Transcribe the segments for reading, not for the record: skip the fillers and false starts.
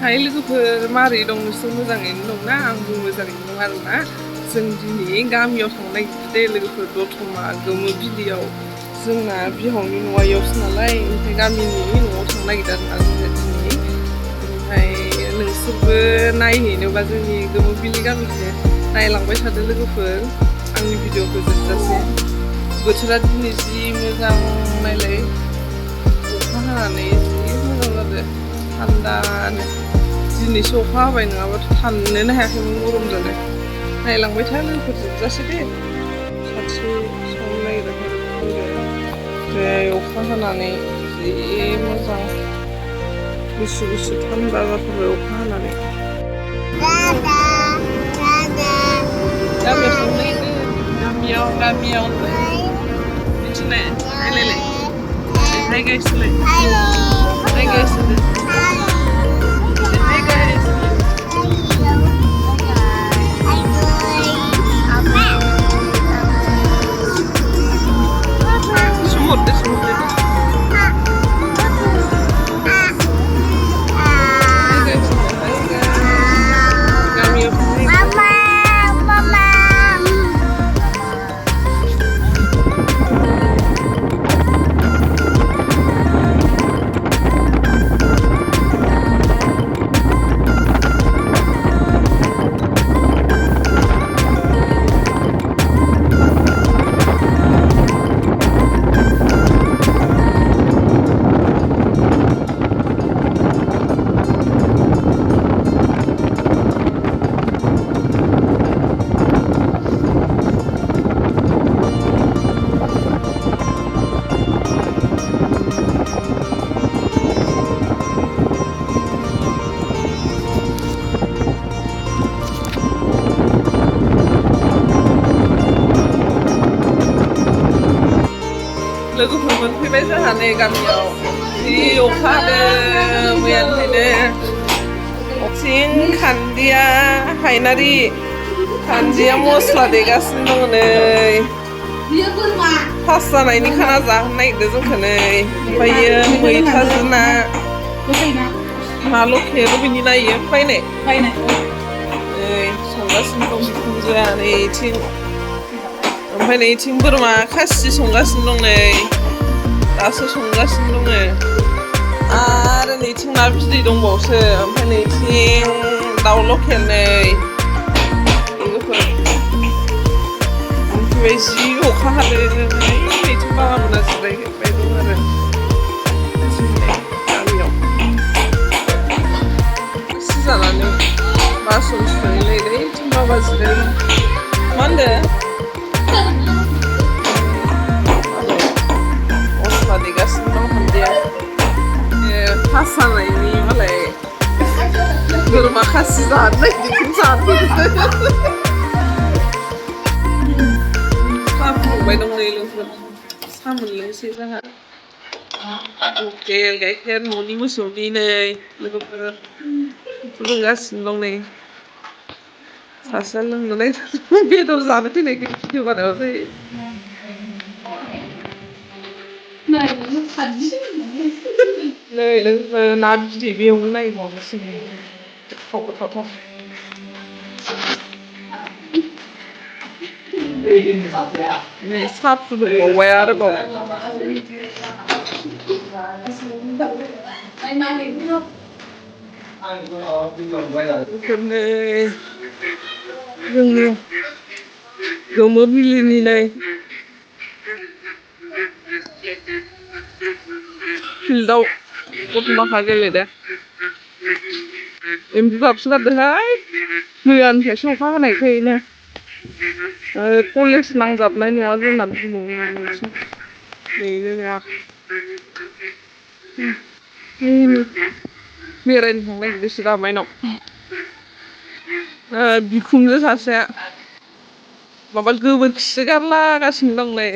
हाय लोगोफोर मारै दं नोंसोर मोजाङैनो दंना आंबो मोजाङैनो दं आरोना जों दिनै गामियाव थांनो नागिरदों दे लोगोफोर दतमा गोमो बिलियाव जोंना बिहावनि न'आ इयावसो नालाय ओमफ्राय गामिनि न'आव थांनो नागिरदों आरोना जोङो दिनै ओमफ्राय नोंसोरबो नायहैनोबा जोंनि गोमो बिलि गामिखौ नायलांबाय थादो लोगोफोर आंनि भिडिअखौ जोबजासे बोथोरा दिनै जि मोजां नायलाय अखा हानानै जि मोजां जादों थान्दानो दिनैसो अखा हाबाय नङाबाथ' थानोनो हायाखैमोन गरम जादों नायलांबाय था लोगोफोर जोबजासे दे खाथियाव संनो नागिरदों ओमफ्राय अखा हानानै जि मोजां गुसु गुसु थान्दा जाथारबाय अखा हानानै गामियाव थांनो नागिरदों गामियाव मिथिनाय नायलायलाय hi guys hi guys hi guys सुमुरदो लोगोफोर मोनफैबाय जोंहा नै गामियाव जि अखा हादों मैयानिफ्रायनो अथिं खान्दिया हायनारि खान्दिया मस्ला देगासिनो दङ नै पास जानायनि खाना जाहोनो नागिरदों जोंखौ नै ओमफ्रायो मैथाजों ना लकेल बिनि नायो फैनाय नै संगासिनो दं बिखुनजोआ नै इथिं ओमफ्राय नै इथिं बोरमा खासि संगासिनो दं नै दासो संगासिनो दङ आरो नैथिं ना बिदै दंबावसो ओमफ्राय नैथिं दाउ लकेल नै लोगोफोर ओमफ्राय जि अखा हादों नैथिं बाबामोना जिरायबाय दं आरो गामियाव सि जानानै बासन सुनानै नैथिं बाबा जिरायदों मा होनदों मस्ला देगासिनो दं खान्दिया पास जानायनि मालाय बोरमा खासि जानो नागिरदों जानो साहा फुदुंबाय दं नै लोगोफोर साहा मोनलोंसै जोंहा लकेल गाइखेर न'नि मोसौनि नै लोगोफोर फुदुंगासिनो दं नै सासेया लोंनो नागिरदों बेदर जानो फैनायखाय भिडिअ बानायबाय नै लोगोफोर ना बिदै बेयावनो नायबावनोसै गोथाव गोथावथार नै साहा फुदुंबावबाय आरोबाव बेफोरनो जोंनि गोमो बिलिनि नै फिल्डआव गथ'माखा गेलेदों एम्बु गाबसोगारदोंहाय मैयानिफ्रायसो अखा हानायखायनो कलेज नांजाबनाय नङा जोंना बिमुंनिसो नै जोंहा बेरायनो थांनो नागिरदोंसो दामायनाव बिखुनजो सासे माबा गोबोरखिसो गारलागासिनो दं नै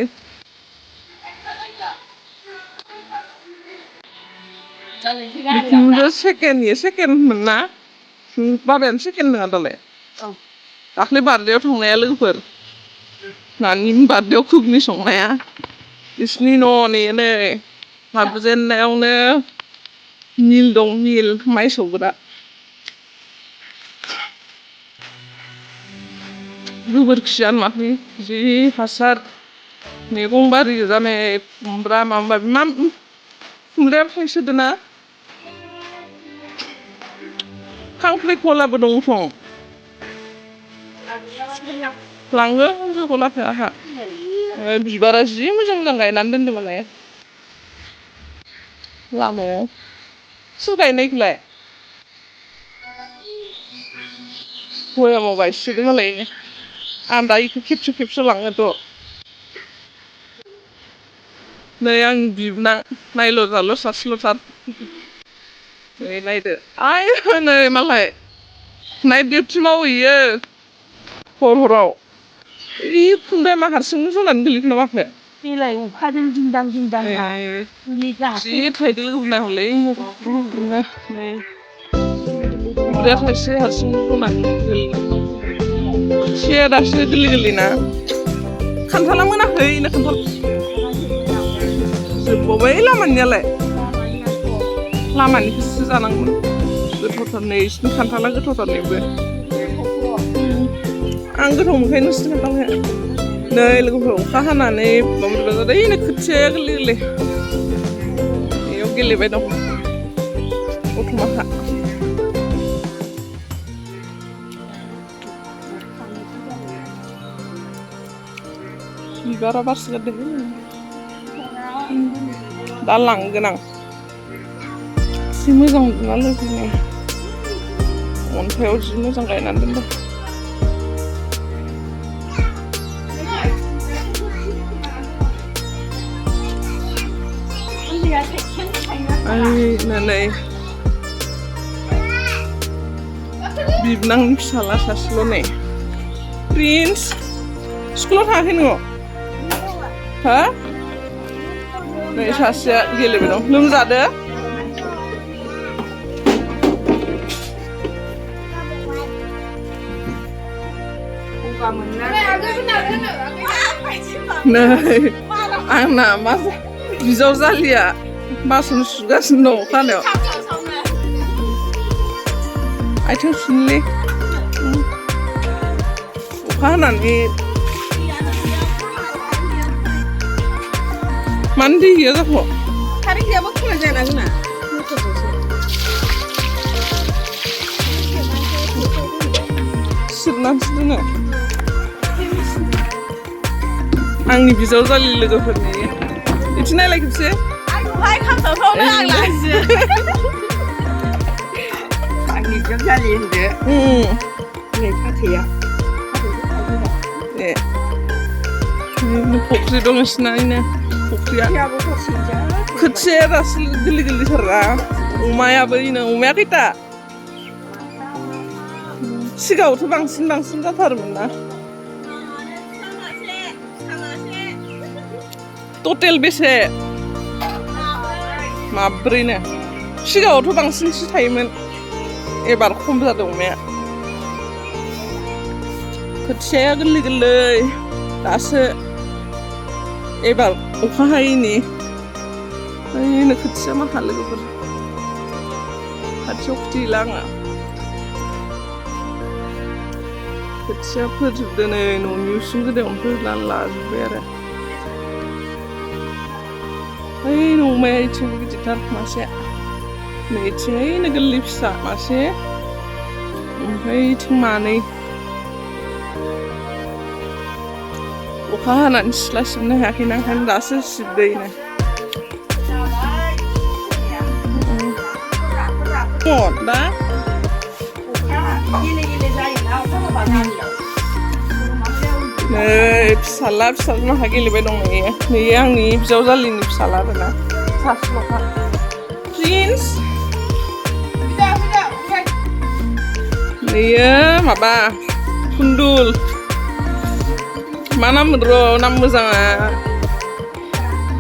बिखुनजो सेकेन्डमोन ना बाबायानो सेकेन्ड नङा दालाय दाख्लै बार्थडेआव थांनाया लोगोफोर नानि बार्थडेआव खुगनि संनाया बिसिनि न' नै हाबजेननायावनो मिल दं मिल माइ सौग्रा गोबोरखियानो माथो जि हासार मैगं बारि जानाय खुमब्रा माबा माबि मा खुमब्राया थाइसोदोंना खांख्रिखलाबो दं सं लांगोन खांख्रिखलाखौ आंहा बिबारा जि मोजां मोजां गायनानै दोनदों मालाय लामायाव सोर गायनाय इखौलाय भयामाव गायसोदों मालाय आं दा इखौ खेबस' लाङोथ' नै आं बिबोनां नायल' जाल' सासेल'थार नै नायदो आइ नै मालाय नाइट डिउटि मावहैयो हराव इ खुमब्राया मा हारसिंनो जनानै गोलैखोना माखो बिलाइ अखाजों दिंदां दिंदां जि थाइदों लोगोफोर हरलै नै खुमब्राया थाइसे हारसिं जनानै गोलैदों खोथियाया दासो गोरलै गोरलै ना खान्थाला मोनाखै ना खान्थाल जोबबावबाय लामानियालाय लामानिखौसो जानांगौमोन गोथावथार नै इसिनि खान्थाला गोथावथार नैबो आं गोथाव मोनखायो नोंसिनि खान्थालखौ नै लोगोफोर अखा हानानै माबा जादों नै खोथियाया गोरलै गोरलै बेयाव गेलेबाय दं गथ'माखा बिबारा बारसोगारदों दा लांगोन आं जि मोजां मोनदोंना लोगोफोरनि अन्थाइयाव जि मोजां गायनानै दोनदों नै बिबोनांनि फिसाला सासेल' नै प्रिन्स स्कुलाव थाङाखै नोङो हा नै सासेया गेलेबाय दं लोमजादो नै आंना मा बिजावजालिया बासन सुगासिनो दं अखानायाव आथिं सुनोलै अखा हानानै मानो दै गैया जाखो कारेन्ट गैयाबा खुलाय जायाना जोंना सिबनानैसो दोनो आंनि बिजावजालि लोगोफोरनि बिदि नायलाय खेबसे आंखौहाय खामसावसावनो आं लाजियो आंनि बिजावजालि होनदो नै फाथैया ए फख्रि दं नोंसिना फख्रिया खोथियाया दासो गोरलै गोरलैथारा अमायाबो अमाया खैथा सिगाङावथ' बांसिन जाथारोमोन ना टटेल बेसे माब्रैनो सिगाङावथ' बांसिनसो थायोमोन एबार खम जादों अमाया खोथियाया गोरलै गोरलै दासो एबार अखा हायैनि ओरैनो खोथिया माखा लोगोफोर खाथियाव खिथिहैला आङो खोथिया फोजोबदो नै न'नि उसुं गोदायावनो फोनानै लाजोब्बाय आरो ओइ अमाया इथिंबो गिदिरथार मासे नै इथिं ओइनो गोरलै फिसा मासे ओमफ्राय इथिं मानै अखा हानानै सिथ्ला सिबनो हायाखैना ओंखायनो दासो सिबदों दा नै फिसाला माखा गेलेबाय दं नै आंनि बिजावजालिनि फिसाला आरोना सासेल'खा प्रिन्स नैयो माबा खुन्दुल मा नाम र' नाम मोजाङा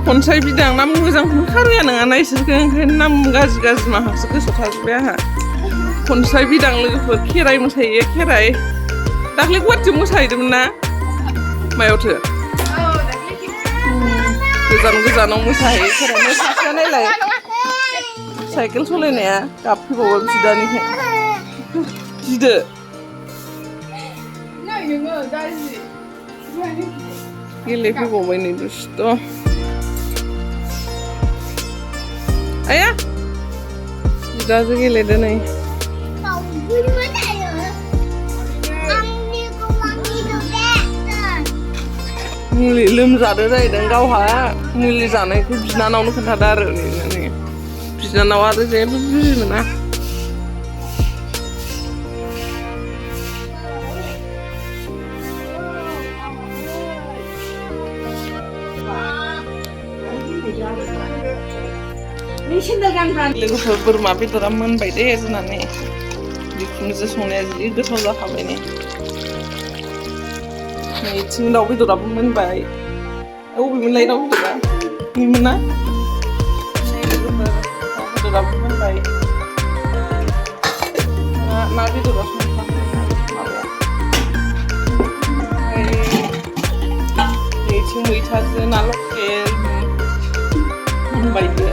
खनसाय बिदां नाम मोजांखौनो खारोया नङाना इसोरखौ ओंखायनो नाम गाज्रि माखासे गोसोआव थाजोब्बाय आंहा खनसाय बिदां लोगोफोर खेराइ मोसायो खेराइ दाख्लै गुवाहाटियाव मोसाहैदोंमोन ना मायावथो गोजानाव मोसाहैयो खेराइ सासेया नायलाय साइकेल सालायनाया गाबफैबावो बिदानिफ्राय गिदो गेलेफैबावबाय नै दुस्थ' आया बिदाजों गेलेदो नै मुलि लोमजादो जाहैदों गावहा मुलि जानायखौ बिनानावनो खोन्थादो आरो नै बिनानावा आरो जेबो बुजि मोना लोगोफोर बोरमा बेदरा मोनबाय दे जोंनानै बिखुनजो संनाया जि गोथाव जाखाबाय नै नैथिं दाउ बेदराबो मोनबाय अबेमोनलाय दाउ बेदरा नैमोन ना लोगोफोर दाउ बेदराबो मोनबाय ना बेदरा संखांबाय माबाया नैथिं मैथाजों ना लकेल मोनबायबो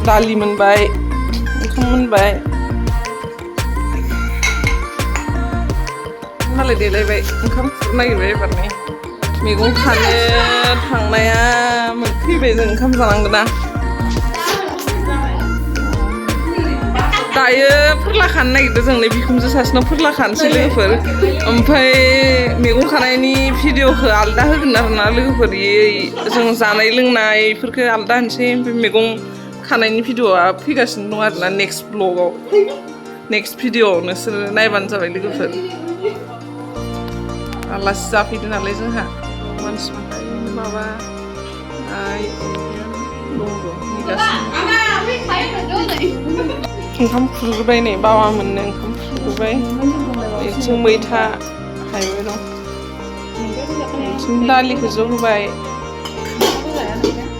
दालि मोनबाय ओंखाम मोनबाय मालाय देलायबाय ओंखाम खुरनो नागिरबाय एबारनै मैगं खानो थांनाया फैबाय जों ओंखाम जानांगोन ना दायो फोरला खानो नागिरदों जों नै बिखुनजो सासेनाव फोरला खानोसै लोगोफोर ओमफ्राय मैगं खानायनि भिडिअखौ आलदा होगोन आरोना लोगोफोर जों जानाय लोंनायफोरखौ आलदा होनोसै ओमफ्राय मैगं खानायनि भिडिअआ फैगासिनो दं आरोना नेक्स्ट ब्लगाव नेक्स्ट भिडिअआव नोंसोर नायबानो जाबाय लोगोफोर आलासि जाफैदों नालाय जोंहा मानसि माबा ओंखाम खुरग्रोबाय नै बाबा मोननो ओंखाम खुरग्रोबाय बिथिं मैथा हायबाय दं बिथिं दालिखौ ज' होबाय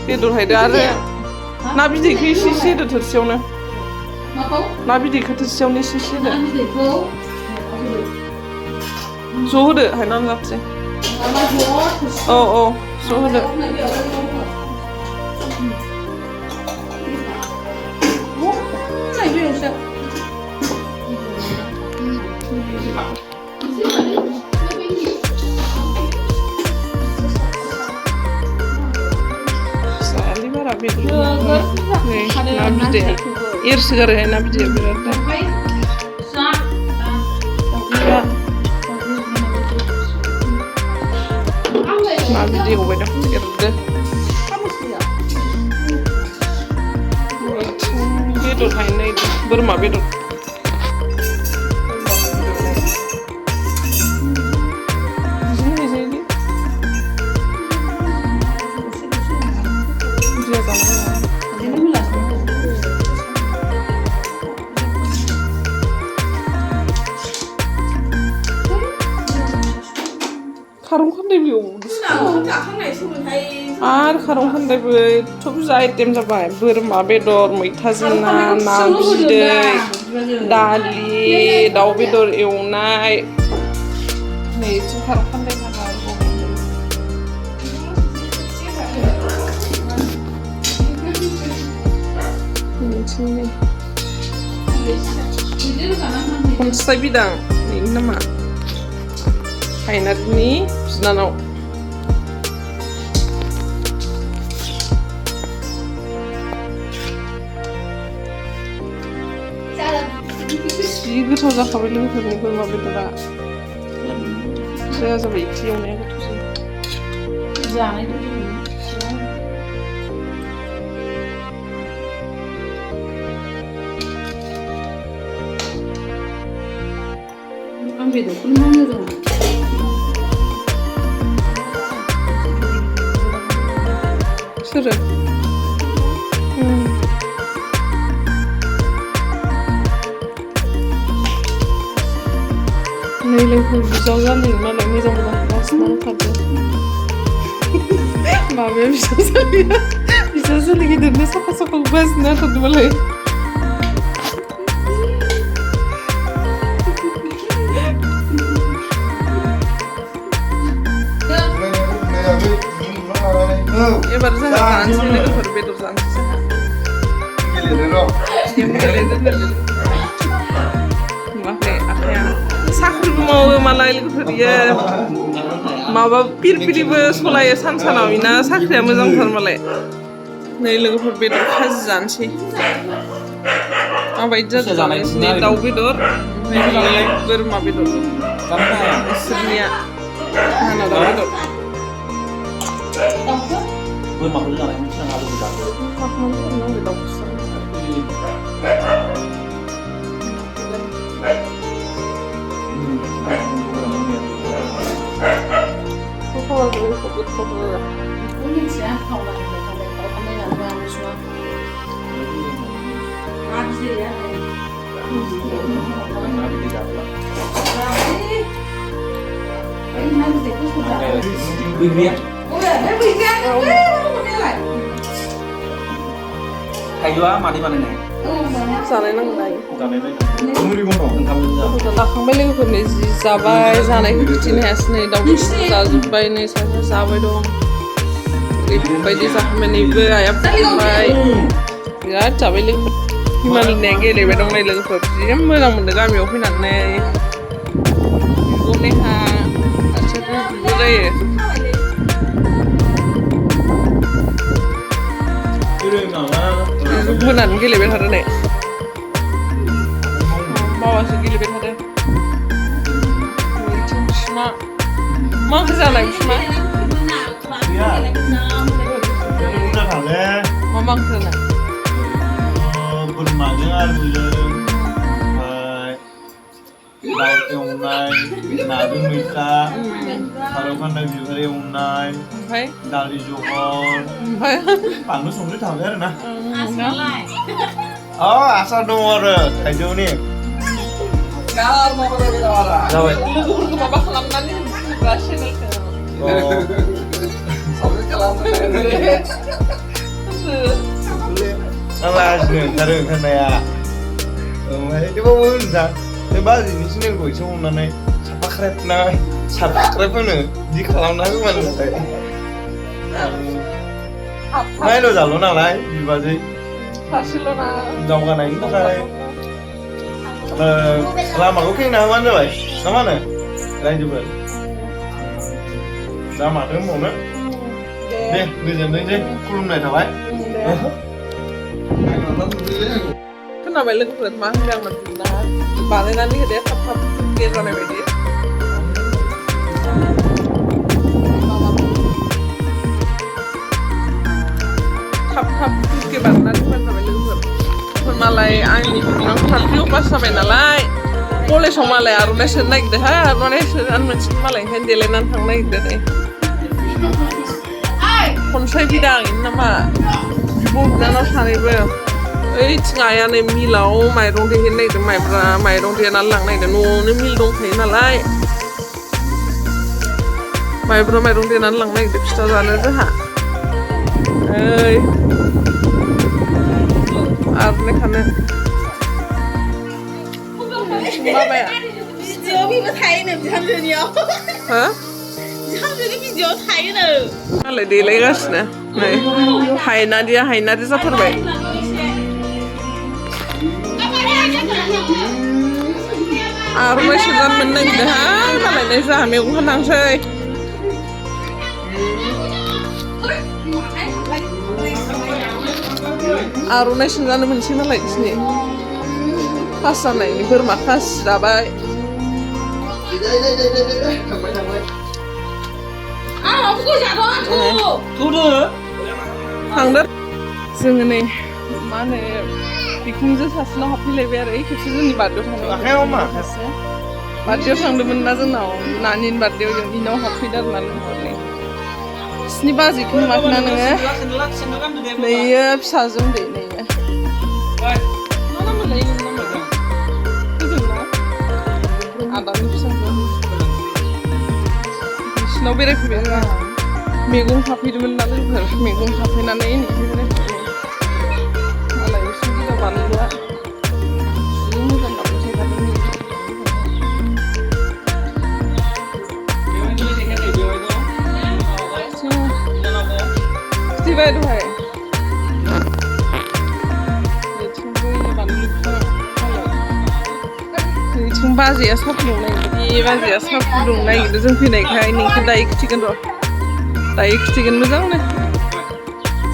बेदर हायदो आरो ना बिदैखौ एसे एसे होदो थोरसियावनो ना बिदैखौ थोरसियावनो एसे एसे होदो ज' होदो हायनानै जाबसै औ औ ज' होदो ना बिदैया एरसोगारोहाय ना बिदैया बिराद ना बिदै गबाय दं एरदो बेदर हायनो नागिरदों बोरमा बेदर खारं खान्दायबो आरो खारं खान्दायबो एथ' बुरजा आइटेम जाबाय बोरमा बेदर मैथाजों ना ना बिदै दालि दाउ बेदर एवनाय नैथिं खारं खान्दाय खनस्राय बिदां बेनि नामा हायनारिनि बिनानाव जि गोथाव जाखाबाय लोगोफोरनि बोरमा बेदरा जाया जाबाय एसे एवनाया गोथावसै जानाय आं बेदरखौनो मावनो रोङा सोरो नै लोगोफोर बिजाव जानाय मालाय मोजां मोजां गासिनो ओंखारदों माबाया बिजाव जालि गिदिरनो साफा साफा गासिनो ओंखारदों मालाय एबार जोंहा जानोसै लोगोफोर बेदर जानोसै जोंहा नुवाखै आखाया साहा साख्रिबो मावो मालाय लोगोफोर इयो माबा पिरपिरिबो सलायो सानाव इना साख्रिया मोजांथार मालाय नै लोगोफोर बेदर खाजि जानोसै माबायदि जादों नोंसिनि दाउ बेदर ओमफ्राय बोरमा बेदर नोंसोरनिया आंना दाउ बेदर बोरमाखौ जानाय मोनसे आलु जायो थाइजौआ मादै बानायनाय जानाय नांगौ दायो ओंखामजों जाखांबाय लोगोफोरनि जि जाबाय जानायखौ खिथिनो हायासै नै दाउ बेदर जाजोब्बाय नै सासे जाबाय दं ओरैबायदि जाखांबाय नैबो आइया फुबाय बिराद जाबाय लोगोफोर हिमालयनिया गेलेबाय दं नै लोगोफोर जि मोजां मोनदों गामियाव फैनानै गनेहा गासिबो बिब' जायो मोनानो गेलेबाय थादों नै माबासो गेलेबाय थादों बिसमा मा ओंख्रि जानाय बिसमा मा ओंख्रि जानाय बोरमाजों आलुजों दाउ एवनाय नाजों मैथा खारौ खान्दाय बिबार एवनाय ओमफ्राय दालि जहल ओमफ्राय बानलु संख्रि थाबाय आरो ना आसार दङ आरो थाइजौनि जाबाय लोगोफोरखौ माबा खालामनानै होनोब्ला चेनेलखौ लाजिनो ओंखारो ओंखारनाया ओमफ्राय थेवबाबो होनोसां बे बाजैनि चेनेलखौ एसे हमनानै साबसक्राइब होनो बिदि खालामना होबानो जाबाय नायल' जाल' नालाय बिबाजै सासेल'ना दावगानायनि थाखाय लामाखौ खेंना होबानो जाबाय ना मा होनो रायजोफोर दा माथो होनबावनो दे गोजोनथोंसै खुलुमनाय थाबाय खोनाबाय लोगोफोर मा होनदों आंनो बुंना बानायनानै होदे थाब थाब गेस जानाय बायदि थाब थाब कुके बानायनानै होबानो जाबाय लोगोफोर मालाय आंनि बिनाव फार्स्टआव पास जाबाय नालाय कलेजाव मालाय आर'नाइ सोनो नागिरदोंहाय आर'नाइ सोनानै मोनसे मालाय ओंखायनो देलायनानै थांनो नागिरदों नै खनसाय बिदां नामा बिब' बिनानाव सानैबो ओइथिं आइया नै मिलाव माइरं देहैनो नागिरदों माइरं देनानै लांनो नागिरदों न'आवनो मिल दंखायो नालाय माइरं देनानै लांनो नागिरदों फिथा जानो जोंहा ओइ आर'नाइ खानो माबाया भिडिअ'बो थायोनो बिहामजोनियाव हा बिहामजोनि भिडिअ' थायोनो मालाय देलायगासिनो नै हायनारि जाथारबाय आर'नाइ सोजानो मोननो नागिरदोंहाय मालाय नै जोंहा मैगं फाननांसै आर'नाइ सोजानो मोनसै मालाय दिनै पास जानायनि बोरमा खासि जाबाय थांदों जोङो नै मा होनो बिखुनजो सासेनाव हाबफैलायबाय आरो खेबसे जोंनि बार्थडेआव थांदोंमोन बार्थडेआव थांदोंमोन ना जोंनाव नानिनि बार्थडेआव इनाव हाबफैदों आरो ना लोंहरनाय बिसिनि बाजैखौ नुवाखैना नोङो नैयो फिसाजों उन्दै नैयो मा नाममोनलाय नोंनि नामा गोजोंना आदानि फिसाजो बिसिनाव बेरायफैबाय आरो मैगं खाफैदोंमोन ना लोगोफोर मैगं खाफैनानै मालाय बिसिनि गिदा बानलुआ जि मोजां गाबबाय खिथिबाय दहाय बानलु बिफां नैथिं बाजैया साहा फुदुंनो नागिरदों बाजैया साहा फुदुंनो नागिरदों जों फैनायखाय नोंखौ दायो खिथिगोन र' दायो खिथिगोन मोजांनो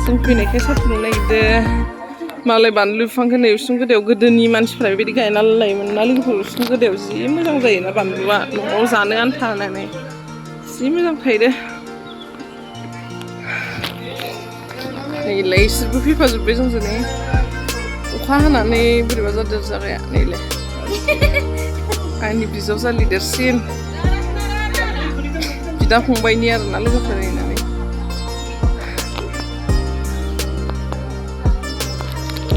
जों फैनायखाय साहा फुदुंनो नागिरदों मालाय बानलु बिफांखौ नै उसुं गोदायाव गोदोनि मानसिफ्रा बेबायदि गायना लायोमोन ना लोगोफोर उसुं गोदायाव जि मोजां जायोना बानलुआ न'आव जानो आन्था होननानै जि मोजां थायो नैलाय इसोरबो फैफाजोब्बाय जोंजों नै अखा हानानै बोरैबा जादों जागाया नैलाय आंनि बिजावजालि देरसिन बिदा फंबायनि आरोना लोगोफोर नायनानै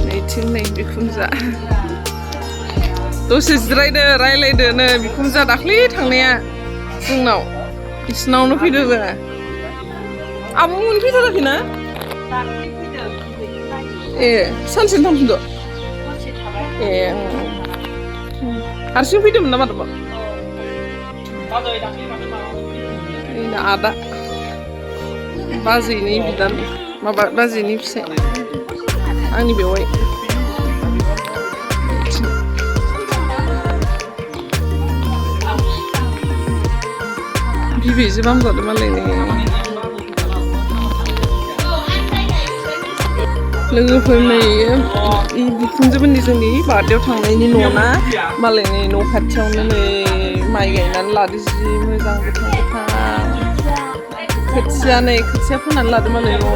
नैथिं नै बिखुनजा दसे जिरायदो रायलायदोनो बिखुनजा दाख्लै थांनाया जोंनाव बिसिनावनो फैदो जोङो आब'मोन फैथाराखैना ए सानसेनो थांफिनदो ए हारसिं फैदोंमोन ना मादोंमोन आदा बाजैनि बिदान माबा बाजैनि फिसाय आंनि बेवाइ बिबैजो बामजादों मालायनि लोगोफोर नै बिखुनजोफोरनि जोंनि बार्थडेयाव थांनायनि न'ना मालायनि न' खाथियावनो नै माइ गायनानै लादो जि मोजां गोथां खोथिया नै खोथिया फोनानै लादो मालाय न'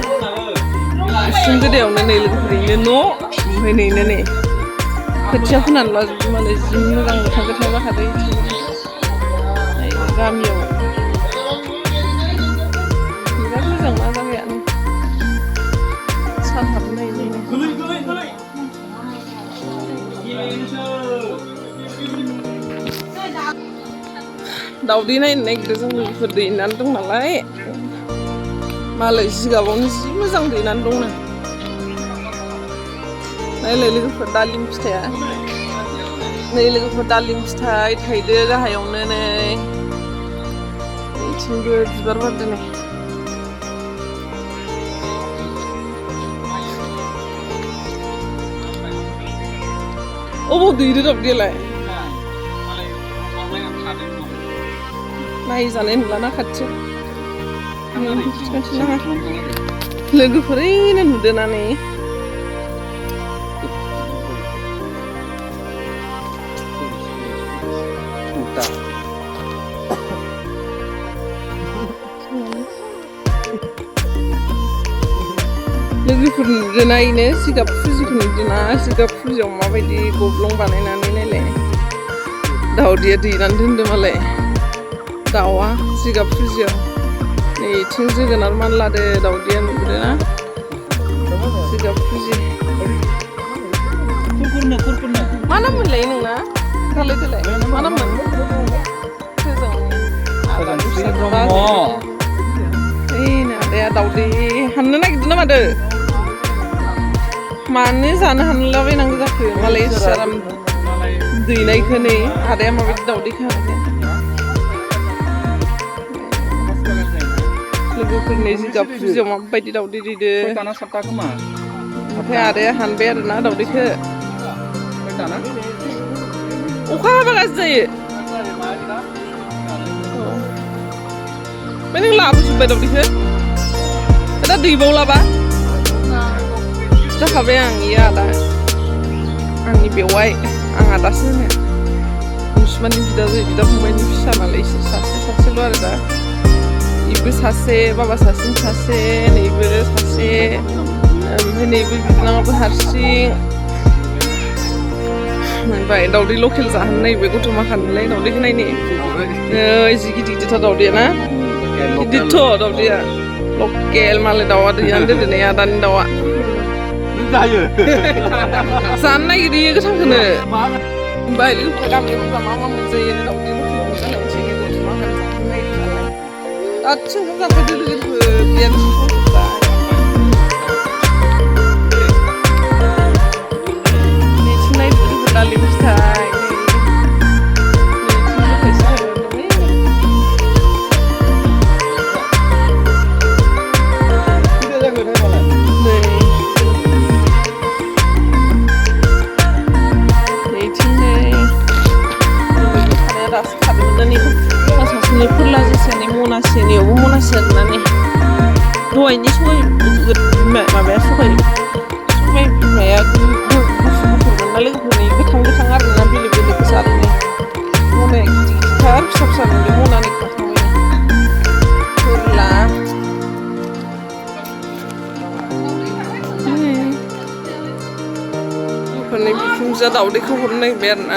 उसुं गोदायावनो नै लोगोफोरनिनो न' ओमफ्राय नैनो नै खोथिया फोनानै लाजोबदो मालाय जि मोजां गोथां जाखादो गामियाव बिराद मोजां मा जागायानो सान हाबनाय दावदै नायनो नागिरदों जों लोगोफोर दैनानै दं नालाय मालाय जिगाबावनो जि मोजां दैनानै दंनो नायलाय लोगोफोर दालिम फिथाइया नै लोगोफोर दालिम फिथाइ थाइदो गाहायावनो नै बिथिंबो बिबार बारदों नै अबाव दैदो दावदैयालाय नायजानाय नुलाना खाथियाव लोगोफोर ओरैनो नुदोना नै लोगोफोर नुदोना इनो जिगाब फुजिखौ नुदोना जिगाब फुजियाव माबायदि गब्लं बानायनानै नायलाय दावदैया दैनानै दोनदों मालाय दाउआ जिगाब फुजियाव नै इथिं जोगोनार मानलादो दावदैया नुदोना जिगाब फुजि मा नाम मोनलाय नोंना दालाय देलाय मा नाममोन आदाया दावदै हाननो नागिरदों ना मादो मानो जानो हानलाबायनांगौ जाखो मालाय आराम दैनायखौ नै आदाया माबायदि दावदैखौ हानखो लोगोफोरनि जिगाब फुजियाव माबायदि दावदै दैदो ओमफ्राय आदाया हानबाय आरोना दावदैखौ अखा हाबा गाज्रि जायो ओमफ्राय नों लाबोजोब्बाय दावदैखौ दा दैबावलाबा जाखाबाय आं इयो आदा आंनि बेवाइ आं आदासो होनो मुसुमानि बिदा फंबायनि फिसा नालाय इसोर सासेल' आरो दा इबो सासे बाबा सासेनि सासे नैबो सासे ओमफ्राय नैबो बिनानावबो हारसिं मोनबाय दावदै लकेल जाहोनो नायबाय गथ' माखानोलाय दावदैखौ नायनि जि गिदिर गिदिरथार दावदैया ना गिदिरथ' दावदैया लकेल मालाय दाउआ दैयानो दोनदो नै आदानि दाउआ जानो नागिरो गोथांखौनो ओमफ्राय लोगोफोरा गामियाव मा मोनजायो दावदै लकेल मोनजालायनोसै गथ' माखानो जाहोनो नागिरो नालाय दासो ओंखाम जाफैदो लोगोफोर बियानो संजोब्बाय नैथिं नायदो लोगोफोर दालिम फिथाइ मनासेनियावबो मनासे आरोना नै दहायनि सबाइ माबाया सबाइ बिमाया गुफुर गुफुरमोन ना लोगोफोरनि गोथां गोथां आरोना बेलेग बेलेग गोजा आरो नै मनाया गिदिर फिसा फिसा मोनदों मनानै खाथांबाय फोरला लोगोफोरनि बिखुनजोआ दावदैखौ हरनो नागिरबाय आरोना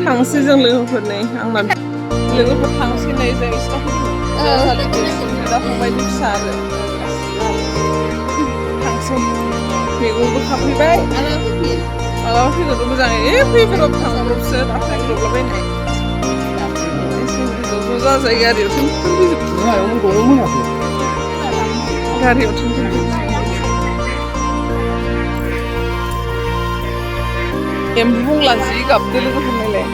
थांसै जों लोगोफोरनि आंना लोगोफोर थांसै नै जों बिदा फंबायनि फिसा आरो थांसै मैगंबो खाफैबाय मालाबा फैगोन मोजाङै फैब्रब थांब्रबसो दा फैब्रबलाबायनाय ज' जाजाय गारियाव गारियाव एम्बु बंला जि गाबदो लोगोफोरनालाय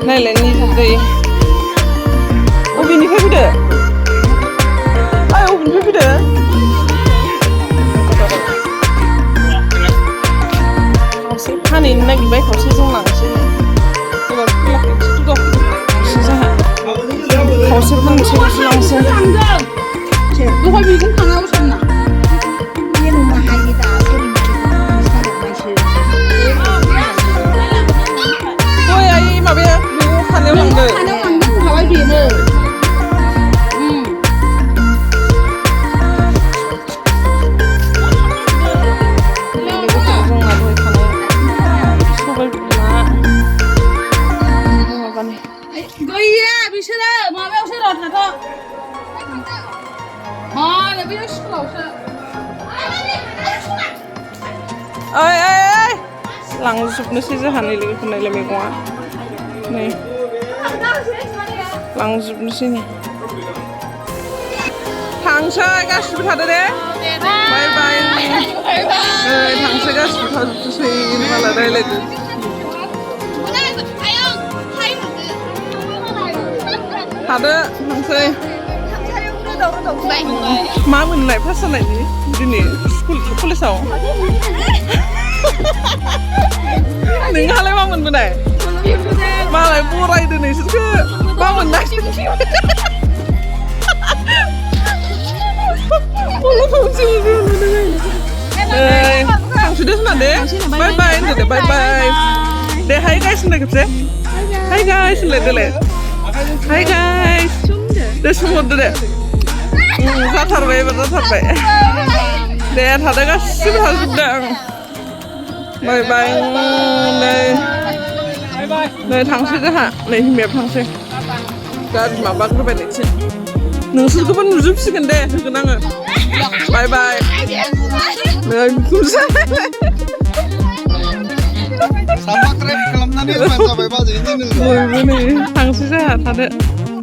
नायलाय निजोदै अबेनिफ्राय फैदो अबेनिफ्राय फैदो खावसे फानहैनो नागिरबाय खावसे जों लांसै एबार खावसे फानसै लांसै दहाय मैगं खानायाव सानना माबाया मैगं खानायाव लांदों थाबाय बेनो गैया बिसोरो माबायावसो र' थाथ' बे स्कुलावसो ओइ लांजोबनोसै जोंहा नै लोगोफोरनालाय मैगङा नै लांजोबनोसै नै थांसै गासिबो थादो दे बाय बाय थांसै गासिबो थाजोबसै होनबालाय रायलायदो थादो थांसै मा मोननाय पास जानायनि दिनै स्कुल कलेजाव नोंहालाय मा मोनबोनाय मालाय बरायदो नोंसोरखो मा मोननाय थांसैदो होनना दे बाय बाय होनदो दे बाय बाय दे हाय गाइस होनलाय खेबसे हाय गाइस होनलाय देलाय हाय गाइस दे सोंहरदो दे जाथारबाय एबार जाथारबाय दे थादो गासिबो थाजोबदो बाय बाय नै थांसै जोंहा नै हिमायाव थांसै गारि माबाग्रोबाय नोंसो नोंसोरखौबो नुजोबसिगोन दे होगोन आङो बाय बाय नै साबस्क्राइब खालामनानै होबानो जाबाय बाजै थांसै जोंहा थादो